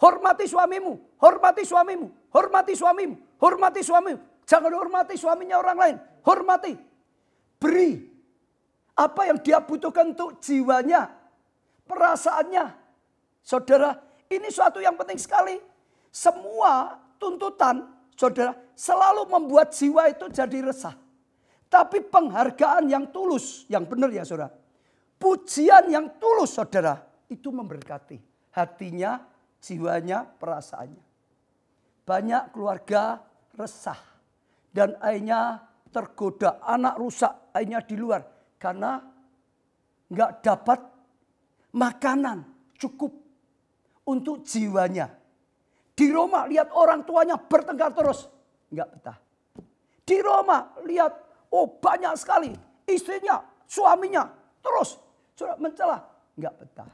hormati suamimu, hormati suamimu, hormati suamimu, hormati suamimu. Jangan hormati suaminya orang lain, hormati. Beri apa yang dia butuhkan untuk jiwanya, perasaannya. Saudara, ini suatu yang penting sekali. Semua tuntutan, saudara, selalu membuat jiwa itu jadi resah. Tapi penghargaan yang tulus, yang benar ya saudara. Pujian yang tulus saudara, itu memberkati hatinya, jiwanya, perasaannya. Banyak keluarga resah. Dan akhirnya tergoda, anak rusak, akhirnya di luar. Karena nggak dapat makanan cukup untuk jiwanya. Di Roma lihat orang tuanya bertengkar terus. Enggak betah. Di Roma lihat, oh banyak sekali. Istrinya, suaminya terus sudah mencela. Enggak betah.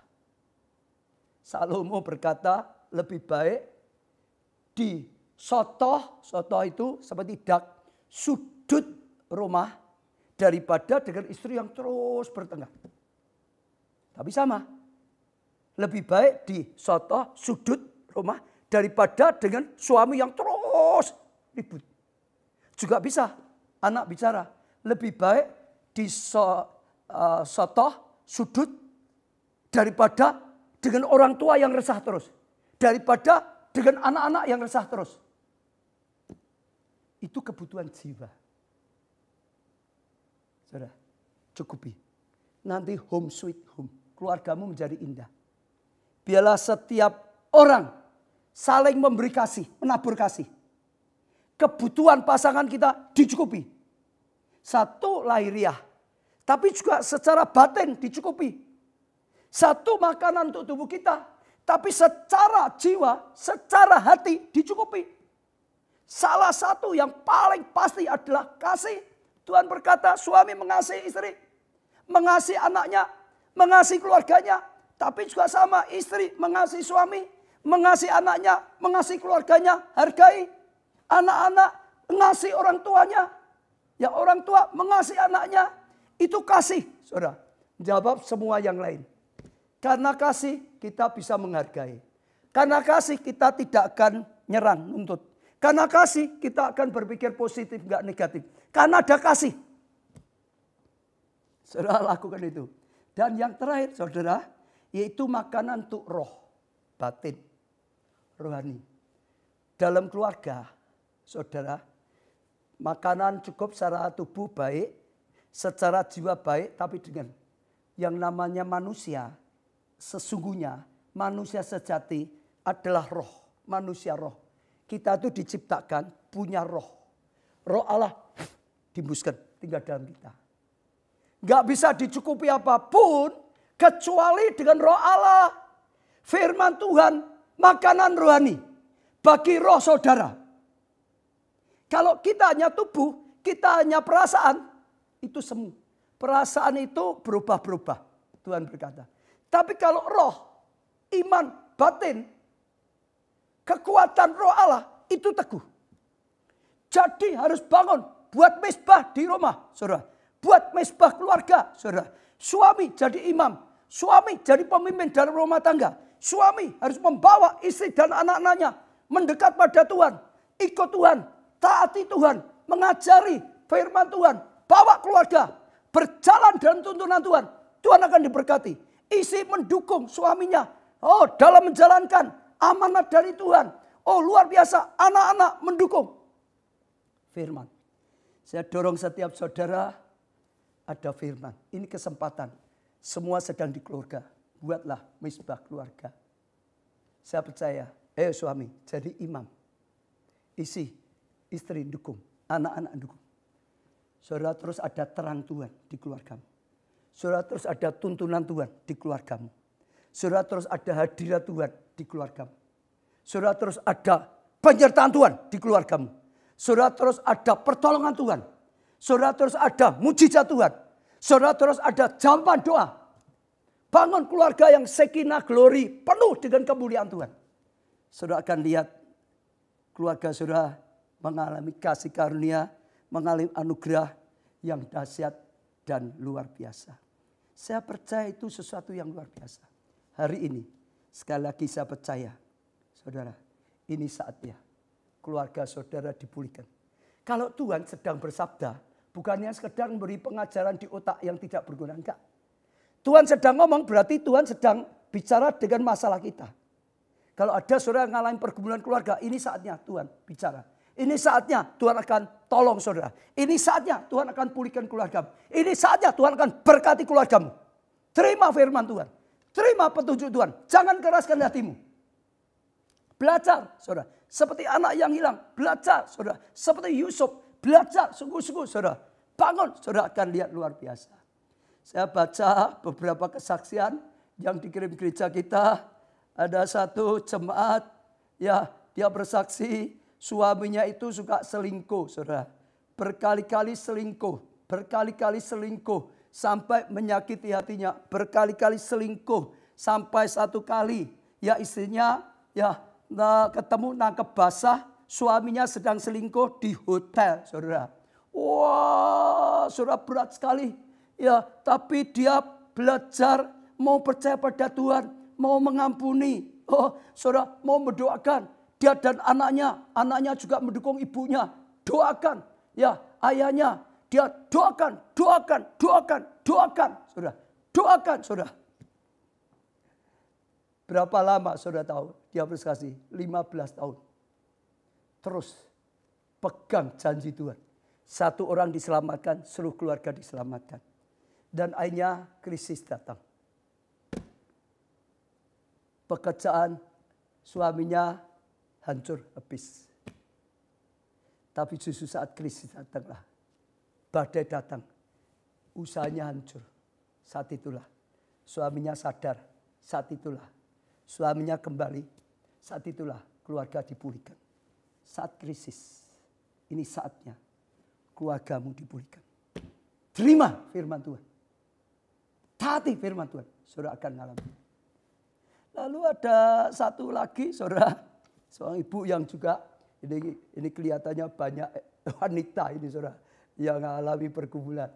Salomo berkata lebih baik di sotoh itu seperti dak sudut rumah daripada dengan istri yang terus bertengkar. Tapi sama. Lebih baik di sotoh sudut rumah daripada dengan suami yang terus ribut. Juga bisa anak bicara. Lebih baik di sotoh sudut daripada dengan orang tua yang resah terus. Daripada dengan anak-anak yang resah terus. Itu kebutuhan jiwa. Saudara, cukupi. Nanti home sweet home. Keluargamu menjadi indah. Biarlah setiap orang saling memberi kasih, menabur kasih. Kebutuhan pasangan kita dicukupi. Satu lahiriah, tapi juga secara batin dicukupi. Satu makanan untuk tubuh kita, tapi secara jiwa, secara hati dicukupi. Salah satu yang paling pasti adalah kasih. Tuhan berkata suami mengasihi istri, mengasihi anaknya, mengasihi keluarganya. Tapi juga sama istri mengasihi suami, mengasihi anaknya, mengasihi keluarganya, hargai. Anak-anak mengasihi orang tuanya. Ya orang tua mengasihi anaknya. Itu kasih. Saudara, jawab semua yang lain. Karena kasih kita bisa menghargai. Karena kasih kita tidak akan nyerang, nuntut. Karena kasih kita akan berpikir positif, enggak negatif. Karena ada kasih. Saudara lakukan itu. Dan yang terakhir saudara, yaitu makanan untuk roh, batin, rohani. Dalam keluarga saudara. Makanan cukup secara tubuh baik, secara jiwa baik, tapi dengan yang namanya manusia, sesungguhnya manusia sejati adalah roh, manusia roh. Kita itu diciptakan punya roh. Roh Allah dihembuskan tinggal dalam kita. Gak bisa dicukupi apapun kecuali dengan roh Allah. Firman Tuhan, makanan rohani bagi roh saudara. Kalau kita hanya tubuh, kita hanya perasaan, itu semu. Perasaan itu berubah-berubah, Tuhan berkata. Tapi kalau roh, iman, batin, kekuatan roh Allah itu teguh. Jadi harus bangun, buat mesbah di rumah, saudara. Buat mesbah keluarga, saudara. Suami jadi imam, suami jadi pemimpin dalam rumah tangga. Suami harus membawa istri dan anak-anaknya mendekat pada Tuhan, ikut Tuhan, taati Tuhan, mengajari firman Tuhan, bawa keluarga, berjalan dalam tuntunan Tuhan. Tuhan akan diberkati. Istri mendukung suaminya, dalam menjalankan amanat dari Tuhan. Luar biasa, anak-anak mendukung firman. Saya dorong setiap saudara ada firman. Ini kesempatan. Semua sedang di keluarga. Buatlah mesbah keluarga. Saya percaya, suami jadi imam. Istri dukung, anak-anak dukung. Saudara terus ada terang Tuhan di keluargamu. Saudara terus ada tuntunan Tuhan di keluargamu. Saudara terus ada hadirat Tuhan di keluargamu. Saudara terus ada penyertaan Tuhan di keluargamu. Saudara terus ada pertolongan Tuhan. Saudara terus ada mujizat Tuhan. Saudara terus ada jawaban doa. Bangun keluarga yang sakinah glory penuh dengan kemuliaan Tuhan. Saudara akan lihat keluarga saudara mengalami kasih karunia, mengalami anugerah yang dahsyat dan luar biasa. Saya percaya itu sesuatu yang luar biasa. Hari ini sekali lagi saya percaya, saudara, ini saatnya keluarga saudara dipulihkan. Kalau Tuhan sedang bersabda, bukannya sekedar memberi pengajaran di otak yang tidak berguna, enggak. Tuhan sedang ngomong berarti Tuhan sedang bicara dengan masalah kita. Kalau ada saudara yang ngalamin pergumulan keluarga, ini saatnya Tuhan bicara. Ini saatnya Tuhan akan tolong saudara. Ini saatnya Tuhan akan pulihkan keluargamu. Ini saatnya Tuhan akan berkati keluargamu. Terima firman Tuhan. Terima petunjuk Tuhan. Jangan keraskan hatimu. Belajar saudara. Seperti anak yang hilang. Belajar saudara. Seperti Yusuf. Belajar sungguh-sungguh saudara. Bangun saudara akan lihat luar biasa. Saya baca beberapa kesaksian yang dikirim gereja kita. Ada satu jemaat, dia bersaksi suaminya itu suka selingkuh, saudara. Berkali-kali selingkuh sampai menyakiti hatinya. Berkali-kali selingkuh sampai satu kali, istrinya ketemu nangkep basah, suaminya sedang selingkuh di hotel, saudara. Wah, saudara berat sekali. Tapi dia belajar mau percaya pada Tuhan, mau mengampuni. Saudara mau mendoakan dia dan anaknya juga mendukung ibunya. Doakan, ayahnya dia doakan. Saudara, doakan, saudara. Berapa lama saudara tahu dia bersaksi? 15 tahun. Terus pegang janji Tuhan. Satu orang diselamatkan, seluruh keluarga diselamatkan. Dan akhirnya krisis datang. Pekerjaan suaminya hancur habis. Tapi justru saat krisis datanglah. Badai datang. Usahanya hancur. Saat itulah suaminya sadar. Saat itulah suaminya kembali. Saat itulah keluarga dipulihkan. Saat krisis. Ini saatnya keluargamu dipulihkan. Terima firman Tuhan. Taati firman Tuhan, saudara akan mengalami. Lalu ada satu lagi, saudara, seorang ibu yang juga ini kelihatannya banyak wanita ini, saudara, yang mengalami pergumulan.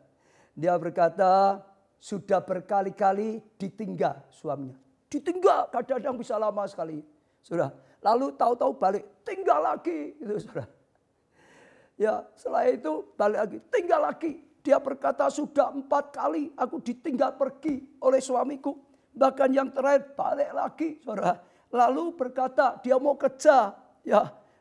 Dia berkata sudah berkali-kali ditinggal suaminya. Ditinggal, kadang-kadang bisa lama sekali, saudara. Lalu tahu-tahu balik, tinggal lagi, gitu, saudara. Setelah itu balik lagi, tinggal lagi. Dia berkata sudah 4 kali aku ditinggal pergi oleh suamiku. Bahkan yang terakhir balik lagi, saudara. Lalu berkata dia mau kerja,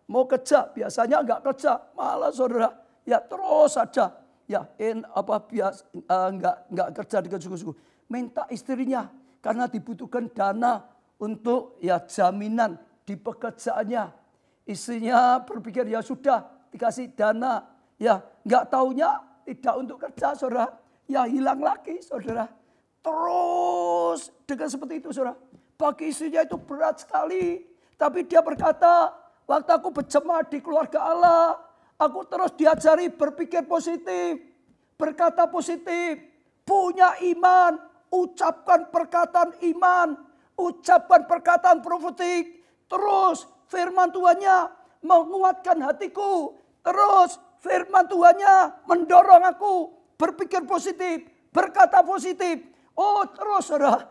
mau kerja, biasanya enggak kerja, malah saudara ya terus saja ya enggak kerja dengan sungguh-sungguh. Minta istrinya karena dibutuhkan dana untuk ya jaminan di pekerjaannya. Istrinya berpikir ya sudah dikasih dana, ya enggak taunya tidak untuk kerja saudara, ya hilang lagi saudara. Terus dengan seperti itu saudara, bagi istrinya itu berat sekali. Tapi dia berkata, waktu aku berjemaat di keluarga Allah, aku terus diajari berpikir positif, berkata positif, punya iman, ucapkan perkataan iman, ucapkan perkataan profetik. Terus firman Tuhannya menguatkan hatiku. Terus firman Tuhannya mendorong aku berpikir positif, berkata positif. Oh terus saudara,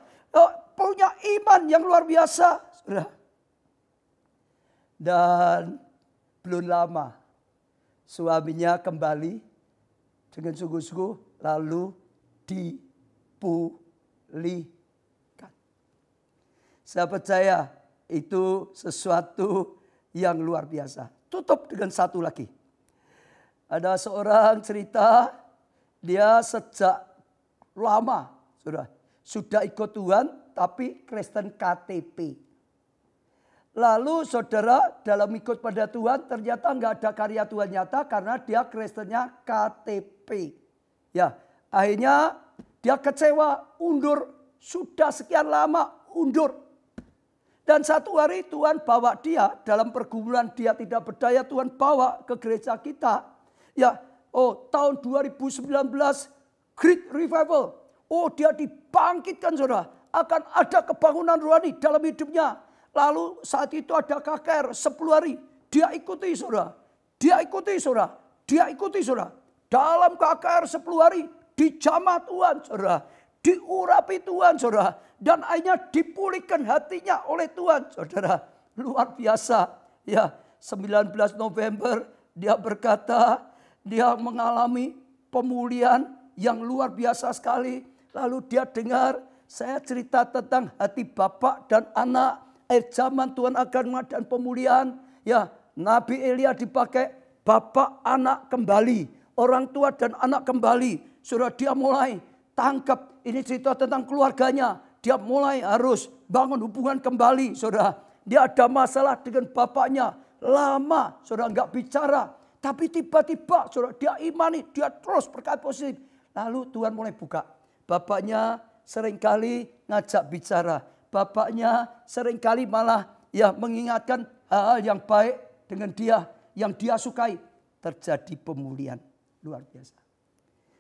punya iman yang luar biasa saudara. Dan belum lama suaminya kembali dengan sungguh-sungguh lalu dipulihkan. Saya percaya itu sesuatu yang luar biasa. Tutup dengan satu lagi. Ada seorang cerita, dia sejak lama sudah ikut Tuhan tapi Kristen KTP. Lalu saudara dalam ikut pada Tuhan ternyata nggak ada karya Tuhan nyata karena dia Kristennya KTP. Ya, akhirnya dia kecewa, undur, sudah sekian lama undur. Dan satu hari Tuhan bawa dia dalam pergumulan dia tidak berdaya, Tuhan bawa ke gereja kita. Ya, tahun 2019 Great Revival. Oh dia dibangkitkan saudara. Akan ada kebangunan rohani dalam hidupnya. Lalu saat itu ada KKR 10 hari. Dia ikuti saudara. Dia ikuti saudara. Dia ikuti saudara. Dalam KKR 10 hari. Dijamah Tuhan saudara. Diurapi Tuhan saudara. Dan akhirnya dipulihkan hatinya oleh Tuhan saudara. Luar biasa. Ya 19 November dia berkata. Dia mengalami pemulihan yang luar biasa sekali. Lalu dia dengar saya cerita tentang hati bapak dan anak. Zaman Tuhan akan mengadakan pemulihan. Ya, Nabi Elia dipakai bapak anak kembali. Orang tua dan anak kembali. Sudah dia mulai tangkap. Ini cerita tentang keluarganya. Dia mulai harus bangun hubungan kembali. Saudara, dia ada masalah dengan bapaknya. Lama, saudara nggak bicara. Tapi tiba-tiba saudara dia imani. Dia terus berkata positif. Lalu Tuhan mulai buka. Bapaknya seringkali ngajak bicara. Bapaknya seringkali malah ya mengingatkan hal yang baik dengan dia. Yang dia sukai. Terjadi pemulihan. Luar biasa.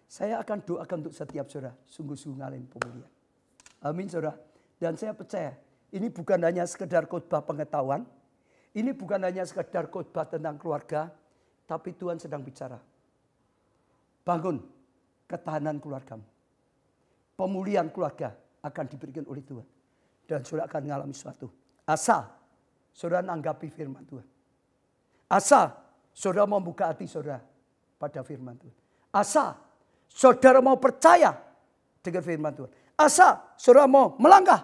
Saya akan doakan untuk setiap saudara. Sungguh-sungguh ngalamin pemulihan. Amin saudara. Dan saya percaya. Ini bukan hanya sekedar khotbah pengetahuan. Ini bukan hanya sekedar khotbah tentang keluarga. Tapi Tuhan sedang bicara. Bangun ketahanan keluargamu. Pemulihan keluarga akan diberikan oleh Tuhan. Dan saudara akan mengalami sesuatu. Asal saudara menanggapi firman Tuhan. Asal saudara mau buka hati saudara pada firman Tuhan. Asal saudara mau percaya dengan firman Tuhan. Asal saudara mau melangkah.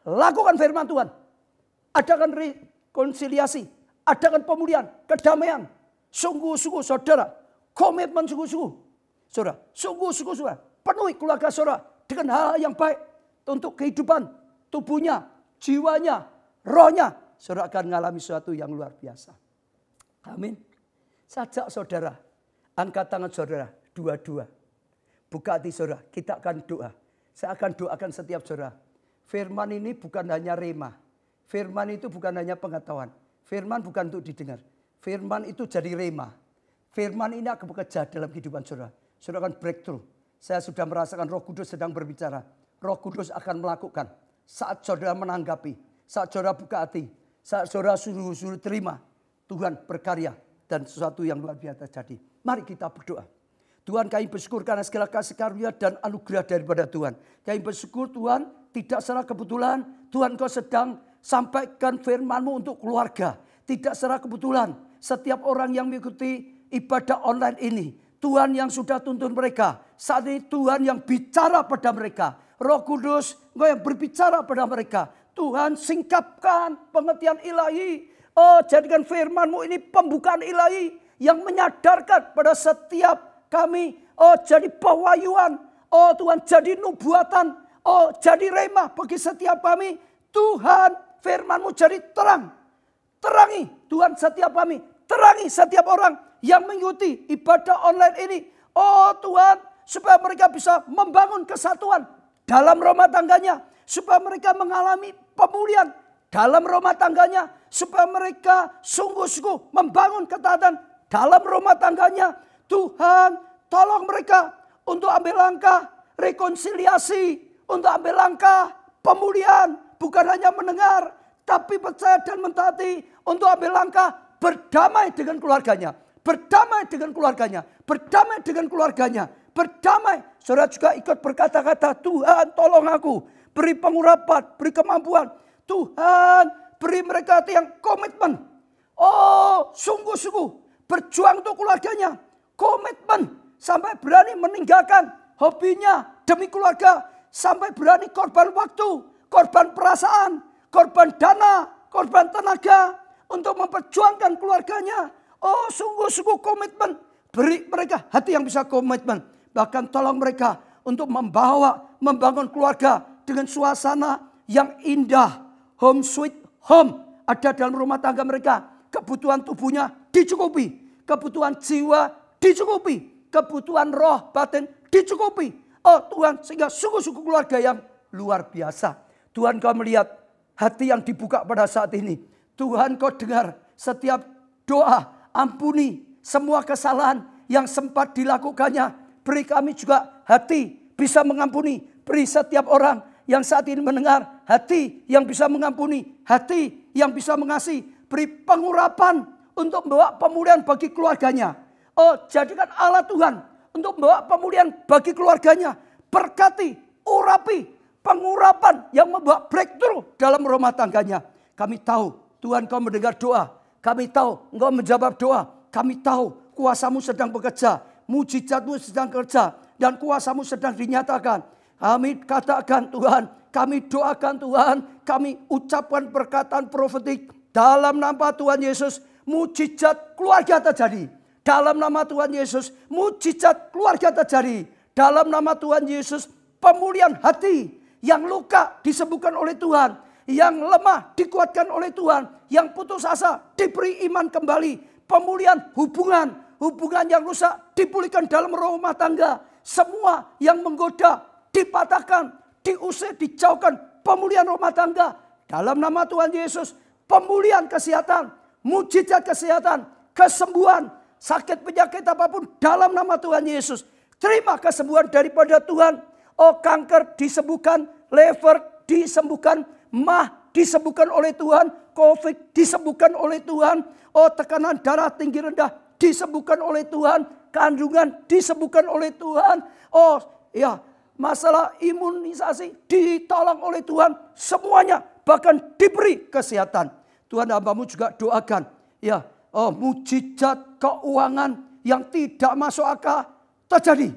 Lakukan firman Tuhan. Adakan rekonsiliasi. Adakan pemulihan. Kedamaian. Sungguh-sungguh saudara. Komitmen sungguh-sungguh. Saudara. Sungguh-sungguh saudara. Penuhi keluarga saudara. Dengan hal yang baik. Untuk kehidupan. Tubuhnya. Jiwanya. Rohnya. Saudara akan mengalami sesuatu yang luar biasa. Amin. Sajak saudara. Angkat tangan saudara. Dua-dua. Buka hati saudara. Kita akan doa. Saya akan doakan setiap saudara. Firman ini bukan hanya rema. Firman itu bukan hanya pengetahuan. Firman bukan untuk didengar. Firman itu jadi rema. Firman ini akan bekerja dalam kehidupan saudara. Saudara akan breakthrough. Saya sudah merasakan Roh Kudus sedang berbicara. Roh Kudus akan melakukan. Saat saudara menanggapi. Saat saudara buka hati. Saat saudara suruh terima. Tuhan berkarya. Dan sesuatu yang luar biasa terjadi. Mari kita berdoa. Tuhan kami bersyukur karena segala kasih karunia dan anugerah daripada Tuhan. Kami bersyukur Tuhan tidak secara kebetulan. Tuhan kau sedang sampaikan firman-Mu untuk keluarga. Tidak secara kebetulan. Setiap orang yang mengikuti ibadah online ini. Tuhan yang sudah tuntun mereka. Saat ini Tuhan yang bicara pada mereka. Roh Kudus Engkau yang berbicara pada mereka. Tuhan singkapkan pengertian ilahi. Oh, jadikan firman-Mu ini pembukaan ilahi yang menyadarkan pada setiap kami. Oh, jadi pewahyuan. Oh Tuhan, jadi nubuatan. Oh, jadi rema bagi setiap kami. Tuhan, firman-Mu jadi terang. Terangi Tuhan setiap kami. Terangi setiap orang yang mengikuti ibadah online ini. Oh Tuhan, supaya mereka bisa membangun kesatuan dalam rumah tangganya. Supaya mereka mengalami pemulihan dalam rumah tangganya. Supaya mereka sungguh-sungguh membangun ketaatan dalam rumah tangganya. Tuhan, tolong mereka untuk ambil langkah rekonsiliasi. Untuk ambil langkah pemulihan. Bukan hanya mendengar, tapi percaya dan mentaati. Untuk ambil langkah berdamai dengan keluarganya. Berdamai dengan keluarganya. Berdamai dengan keluarganya. Berdamai. Saudara juga ikut berkata-kata, Tuhan tolong aku. Beri pengurapan, beri kemampuan. Tuhan beri mereka hati yang komitmen. Oh sungguh-sungguh berjuang untuk keluarganya. Komitmen sampai berani meninggalkan hobinya demi keluarga. Sampai berani korban waktu, korban perasaan, korban dana, korban tenaga. Untuk memperjuangkan keluarganya. Oh sungguh-sungguh komitmen. Beri mereka hati yang bisa komitmen. Bahkan tolong mereka untuk membangun keluarga dengan suasana yang indah. Home sweet home ada dalam rumah tangga mereka. Kebutuhan tubuhnya dicukupi. Kebutuhan jiwa dicukupi. Kebutuhan roh batin dicukupi. Oh Tuhan, sehingga sungguh-sungguh keluarga yang luar biasa. Tuhan, Kau melihat hati yang dibuka pada saat ini. Tuhan, Kau dengar setiap doa. Ampuni semua kesalahan yang sempat dilakukannya. Beri kami juga hati bisa mengampuni. Beri setiap orang yang saat ini mendengar hati yang bisa mengampuni. Hati yang bisa mengasihi. Beri pengurapan untuk membawa pemulihan bagi keluarganya. Oh, jadikan Allah Tuhan untuk membawa pemulihan bagi keluarganya. Berkati, urapi, pengurapan yang membawa breakthrough dalam rumah tangganya. Kami tahu Tuhan, Kau mendengar doa. Kami tahu Engkau menjawab doa. Kami tahu kuasa-Mu sedang bekerja. Mujizat-Mu sedang bekerja. Dan kuasa-Mu sedang dinyatakan. Kami katakan Tuhan. Kami doakan Tuhan. Kami ucapkan perkataan profetik. Dalam nama Tuhan Yesus. Mujizat keluarga terjadi. Dalam nama Tuhan Yesus. Mujizat keluarga terjadi. Dalam nama Tuhan Yesus. Pemulihan hati. Yang luka disembuhkan oleh Tuhan. Yang lemah dikuatkan oleh Tuhan. Yang putus asa diberi iman kembali. Pemulihan hubungan. Hubungan yang rusak dipulihkan dalam rumah tangga. Semua yang menggoda dipatahkan. Diusir, dijauhkan. Pemulihan rumah tangga. Dalam nama Tuhan Yesus. Pemulihan kesehatan. Mujizat kesehatan. Kesembuhan. Sakit penyakit apapun dalam nama Tuhan Yesus. Terima kesembuhan daripada Tuhan. Oh, kanker disembuhkan. Lever disembuhkan. Mah disembuhkan oleh Tuhan. COVID disembuhkan oleh Tuhan. Oh, tekanan darah tinggi rendah disembuhkan oleh Tuhan. Kandungan disembuhkan oleh Tuhan. Oh ya, masalah imunisasi ditolong oleh Tuhan. Semuanya bahkan diberi kesehatan. Tuhan, hamba-Mu juga doakan. Ya, oh mujizat keuangan yang tidak masuk akal terjadi.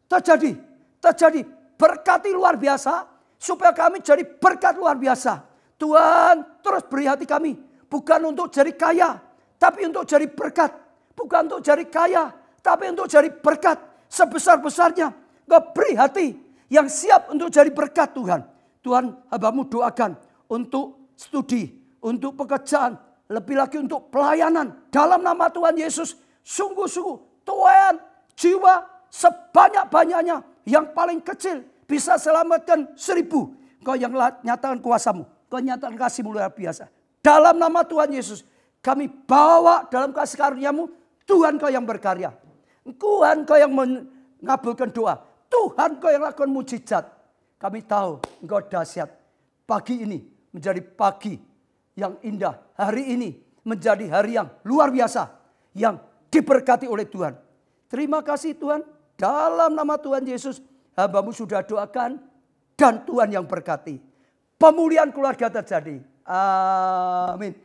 Terjadi. Terjadi. Berkati luar biasa. Supaya kami jadi berkat luar biasa. Tuhan, terus beri hati kami. Bukan untuk jadi kaya, tapi untuk jadi berkat. Bukan untuk jadi kaya, tapi untuk jadi berkat. Sebesar-besarnya. Engkau beri hati yang siap untuk jadi berkat Tuhan. Tuhan, hamba-Mu doakan untuk studi, untuk pekerjaan, lebih lagi untuk pelayanan. Dalam nama Tuhan Yesus, sungguh-sungguh Tuhan, jiwa sebanyak-banyaknya yang paling kecil bisa selamatkan 1000. Kau yang nyatakan kuasa-Mu. Kau nyatakan kasih-Mu luar biasa. Dalam nama Tuhan Yesus. Kami bawa dalam kasih karunia-Mu. Tuhan, Kau yang berkarya. Tuhan, Kau yang mengabulkan doa. Tuhan, Kau yang lakukan mujizat. Kami tahu Engkau dahsyat. Pagi ini menjadi pagi yang indah. Hari ini menjadi hari yang luar biasa. Yang diberkati oleh Tuhan. Terima kasih Tuhan. Dalam nama Tuhan Yesus. Hamba-Mu sudah doakan. Dan Tuhan yang berkati. Pemulihan keluarga terjadi. Amin.